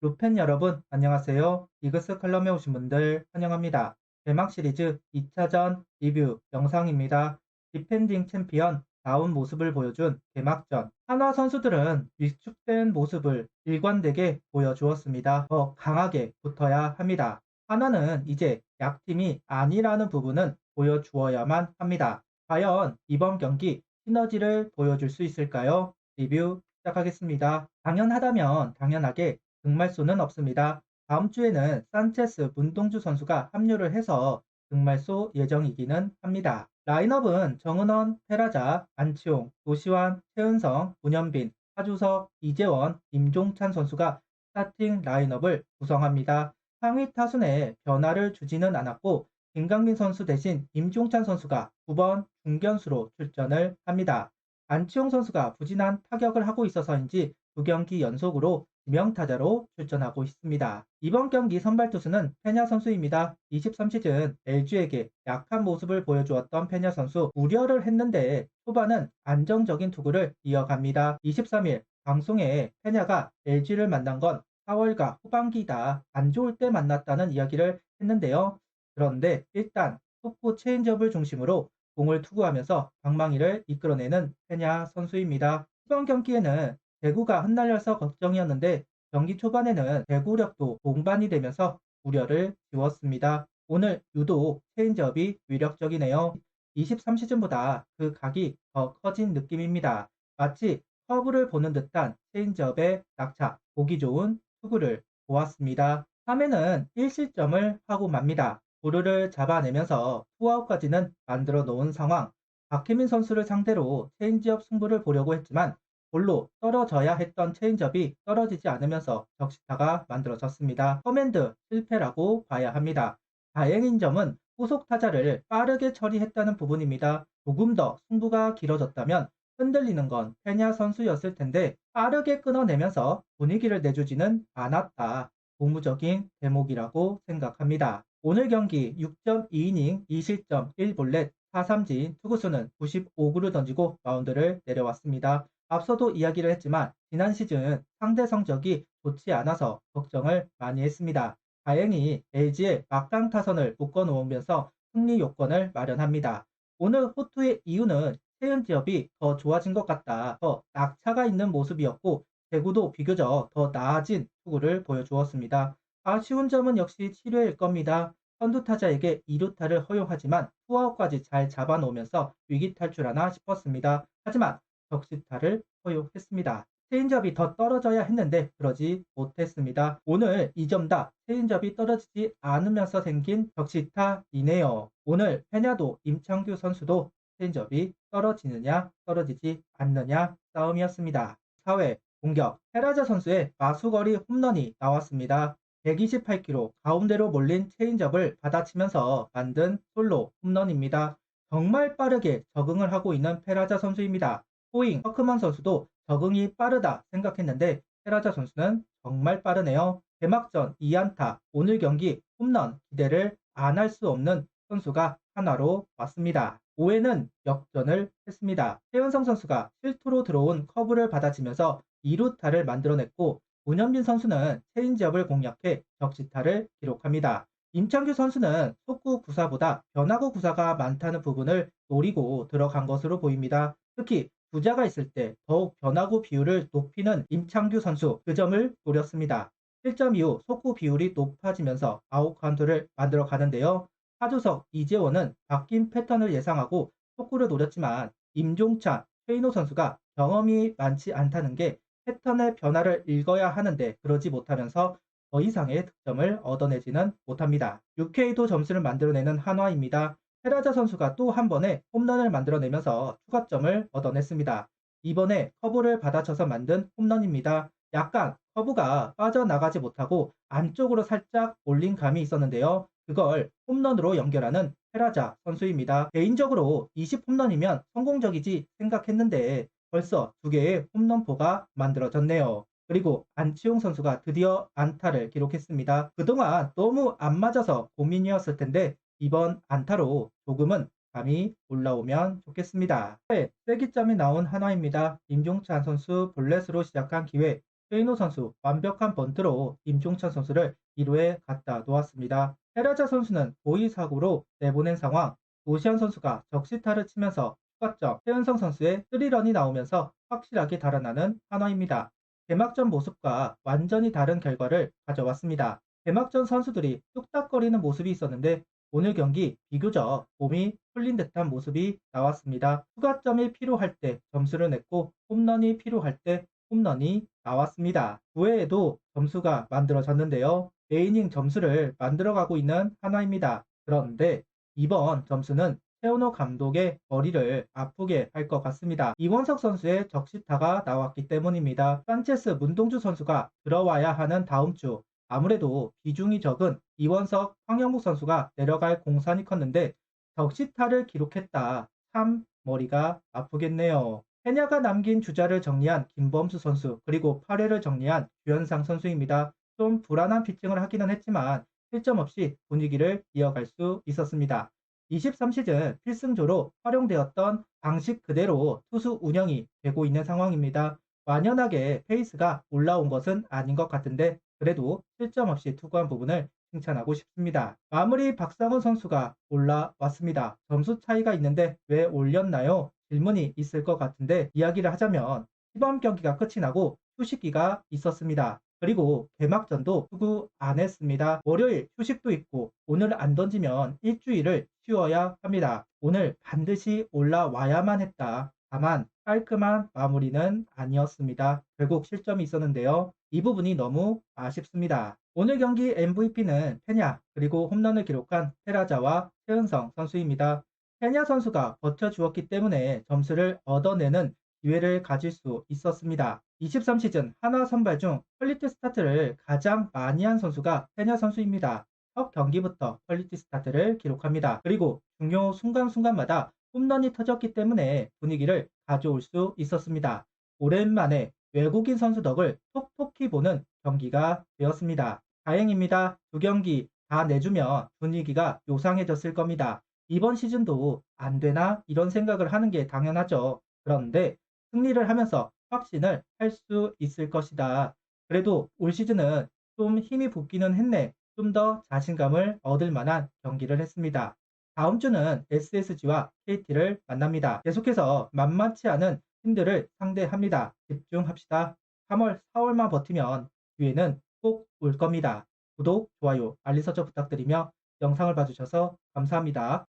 루펜 여러분, 안녕하세요. 이그스 칼럼에 오신 분들 환영합니다. 개막 시리즈 2차전 리뷰 영상입니다. 디펜딩 챔피언 다운 모습을 보여준 개막전. 한화 선수들은 위축된 모습을 일관되게 보여주었습니다. 더 강하게 붙어야 합니다. 한화는 이제 약팀이 아니라는 부분은 보여주어야만 합니다. 과연 이번 경기 시너지를 보여줄 수 있을까요? 리뷰 시작하겠습니다. 당연하다면 당연하게 등말소는 없습니다. 다음 주에는 산체스 문동주 선수가 합류를 해서 등말소 예정이기는 합니다. 라인업은 정은원, 페라자, 안치홍, 노시환, 최은성, 문현빈, 하주석, 이재원, 임종찬 선수가 스타팅 라인업을 구성합니다. 상위 타순에 변화를 주지는 않았고 김강민 선수 대신 임종찬 선수가 9번 중견수로 출전을 합니다. 안치홍 선수가 부진한 타격을 하고 있어서인지 두 경기 연속으로 지명타자로 출전하고 있습니다. 이번 경기 선발 투수는 페냐 선수입니다. 23시즌 LG에게 약한 모습을 보여주었던 페냐 선수 우려를 했는데 초반은 안정적인 투구를 이어갑니다. 23일 방송에 페냐가 LG를 만난 건 4월과 후반기다 안 좋을 때 만났다는 이야기를 했는데요. 그런데 일단 속구 체인지업을 중심으로 공을 투구하면서 방망이를 이끌어내는 페냐 선수입니다. 이번 경기에는 대구가 흩날려서 걱정이었는데 경기 초반에는 대구력도 동반이 되면서 우려를 지웠습니다. 오늘 유독 체인지업이 위력적이네요. 23시즌보다 그 각이 더 커진 느낌입니다. 마치 커브를 보는 듯한 체인지업의 낙차, 보기 좋은 투구를 보았습니다. 3회는 1실점을 하고 맙니다. 볼을 잡아내면서 투아웃까지는 만들어 놓은 상황. 박혜민 선수를 상대로 체인지업 승부를 보려고 했지만 볼로 떨어져야 했던 체인지업이 떨어지지 않으면서 적시타가 만들어졌습니다. 커맨드 실패라고 봐야 합니다. 다행인 점은 후속 타자를 빠르게 처리했다는 부분입니다. 조금 더 승부가 길어졌다면 흔들리는 건 페냐 선수였을 텐데 빠르게 끊어내면서 분위기를 내주지는 않았다. 고무적인 대목이라고 생각합니다. 오늘 경기 6.2이닝 2실점 1볼넷 4삼진 투구수는 95구를 던지고 마운드를 내려왔습니다. 앞서도 이야기를 했지만 지난 시즌 상대 성적이 좋지 않아서 걱정을 많이 했습니다. 다행히 LG의 막강 타선을 묶어놓으면서 승리 요건을 마련합니다. 오늘 호투의 이유는 체인지업이 더 좋아진 것 같다. 더 낙차가 있는 모습이었고 대구도 비교적 더 나아진 투구를 보여주었습니다. 아쉬운 점은 역시 7회일 겁니다. 선두 타자에게 2루타를 허용하지만 투아웃까지 잘 잡아놓으면서 위기 탈출하나 싶었습니다. 하지만 적시타를 허용했습니다. 체인지업이 더 떨어져야 했는데 그러지 못했습니다. 오늘 2점 다 체인지업이 떨어지지 않으면서 생긴 적시타이네요. 오늘 페냐도 임창규 선수도 체인지업이 떨어지느냐 떨어지지 않느냐 싸움이었습니다. 4회 공격 헤라자 선수의 마수거리 홈런이 나왔습니다. 128km 가운데로 몰린 체인지업을 받아치면서 만든 솔로 홈런입니다. 정말 빠르게 적응을 하고 있는 페라자 선수입니다. 호잉, 허크만 선수도 적응이 빠르다 생각했는데 페라자 선수는 정말 빠르네요. 개막전 2안타, 오늘 경기 홈런 기대를 안 할 수 없는 선수가 하나로 왔습니다. 5회는 역전을 했습니다. 최은성 선수가 실투로 들어온 커브를 받아치면서 2루타를 만들어냈고 문현빈 선수는 체인지업을 공략해 적시타를 기록합니다. 임창규 선수는 속구 구사보다 변화구 구사가 많다는 부분을 노리고 들어간 것으로 보입니다. 특히 부자가 있을 때 더욱 변화구 비율을 높이는 임창규 선수 그 점을 노렸습니다. 1점 이후 속구 비율이 높아지면서 아웃 카운트를 만들어 가는데요. 하주석, 이재원은 바뀐 패턴을 예상하고 속구를 노렸지만 임종찬, 최인호 선수가 경험이 많지 않다는 게 패턴의 변화를 읽어야 하는데 그러지 못하면서 더 이상의 득점을 얻어내지는 못합니다. 6K도 점수를 만들어내는 한화입니다. 헤라자 선수가 또 한 번에 홈런을 만들어내면서 추가점을 얻어냈습니다. 이번에 커브를 받아쳐서 만든 홈런입니다. 약간 커브가 빠져나가지 못하고 안쪽으로 살짝 올린 감이 있었는데요. 그걸 홈런으로 연결하는 헤라자 선수입니다. 개인적으로 20홈런이면 성공적이지 생각했는데 벌써 두 개의 홈런포가 만들어졌네요. 그리고 안치홍 선수가 드디어 안타를 기록했습니다. 그동안 너무 안 맞아서 고민이었을 텐데 이번 안타로 조금은 감이 올라오면 좋겠습니다. 네, 세기점이 나온 한화입니다. 임종찬 선수 볼넷으로 시작한 기회 최인호 선수 완벽한 번트로 임종찬 선수를 2루에 갖다 놓았습니다. 헤라자 선수는 고의 사고로 내보낸 상황, 노시안 선수가 적시타를 치면서 추가점, 최은성 선수의 3런이 나오면서 확실하게 달아나는 한화입니다. 개막전 모습과 완전히 다른 결과를 가져왔습니다. 개막전 선수들이 뚝딱거리는 모습이 있었는데 오늘 경기 비교적 몸이 풀린 듯한 모습이 나왔습니다. 추가점이 필요할 때 점수를 냈고 홈런이 필요할 때 홈런이 나왔습니다. 9회에도 점수가 만들어졌는데요. 메이닝 점수를 만들어가고 있는 하나입니다. 그런데 이번 점수는 최은호 감독의 머리를 아프게 할 것 같습니다. 이원석 선수의 적시타가 나왔기 때문입니다. 산체스 문동주 선수가 들어와야 하는 다음 주 아무래도 비중이 적은 이원석, 황영묵 선수가 내려갈 공산이 컸는데 적시타를 기록했다. 참 머리가 아프겠네요. 해냐가 남긴 주자를 정리한 김범수 선수 그리고 8회를 정리한 주현상 선수입니다. 좀 불안한 피칭을 하기는 했지만 실점 없이 분위기를 이어갈 수 있었습니다. 23시즌 필승조로 활용되었던 방식 그대로 투수 운영이 되고 있는 상황입니다. 완연하게 페이스가 올라온 것은 아닌 것 같은데 그래도 실점 없이 투구한 부분을 칭찬하고 싶습니다. 마무리 박상훈 선수가 올라왔습니다. 점수 차이가 있는데 왜 올렸나요? 질문이 있을 것 같은데 이야기를 하자면 시범 경기가 끝이 나고 휴식기가 있었습니다. 그리고 개막전도 투구 안 했습니다. 월요일 휴식도 있고 오늘 안 던지면 일주일을 쉬어야 합니다. 오늘 반드시 올라와야만 했다. 다만 깔끔한 마무리는 아니었습니다. 결국 실점이 있었는데요. 이 부분이 너무 아쉽습니다. 오늘 경기 MVP는 페냐 그리고 홈런을 기록한 테라자와 최은성 선수입니다. 페냐 선수가 버텨주었기 때문에 점수를 얻어내는 기회를 가질 수 있었습니다. 23시즌 하나 선발 중 퀄리티 스타트를 가장 많이 한 선수가 페냐 선수입니다. 첫 경기부터 퀄리티 스타트를 기록합니다. 그리고 중요 순간순간마다 홈런이 터졌기 때문에 분위기를 가져올 수 있었습니다. 오랜만에 외국인 선수 덕을 톡톡히 보는 경기가 되었습니다. 다행입니다. 두 경기 다 내주면 분위기가 요상해졌을 겁니다. 이번 시즌도 안 되나 이런 생각을 하는 게 당연하죠. 그런데 승리를 하면서 확신을 할 수 있을 것이다. 그래도 올 시즌은 좀 힘이 붙기는 했네. 좀 더 자신감을 얻을 만한 경기를 했습니다. 다음 주는 SSG와 KT를 만납니다. 계속해서 만만치 않은 팀들을 상대합니다. 집중합시다. 3월, 4월만 버티면 기회는 꼭 올 겁니다. 구독, 좋아요, 알림 설정 부탁드리며 영상을 봐주셔서 감사합니다.